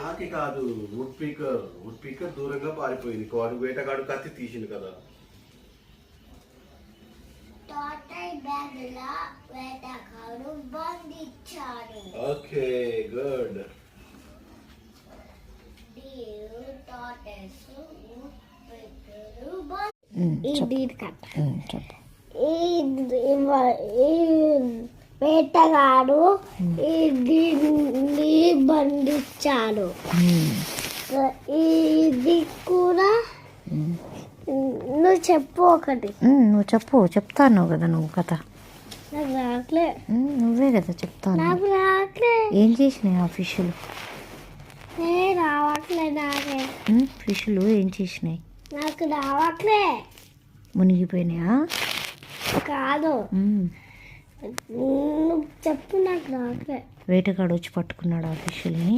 నాకి కాదు, వుడ్ పీకర్ దూరంగా పారిపోయింది. వాడు వేటగాడు కత్తి తీసింది కదా. వేటగాడు బంధించాడు. Okay, good. వేటగాడు దీన్ని బంధించాడు. ఇది కూడా నువ్వు చెప్పు ఒకటి. నువ్వు చెప్తాను కదా నువ్వు కథ. నాకు రావట్లే. నువ్వే కదా చెప్తాను. నాకు రావట్లే. ఏం చేసినాయి ఆ ఫిష్లు? రావట్లే నాకే. ఫిష్లు ఏం చేసినాయి? నాకు రావట్లే. మునిగిపోయినాయా? కాదు, నువ్వు చెప్పు. నాకు రావట్లే. వేటగాడు వచ్చి పట్టుకున్నాడు ఆ ఫిష్లని.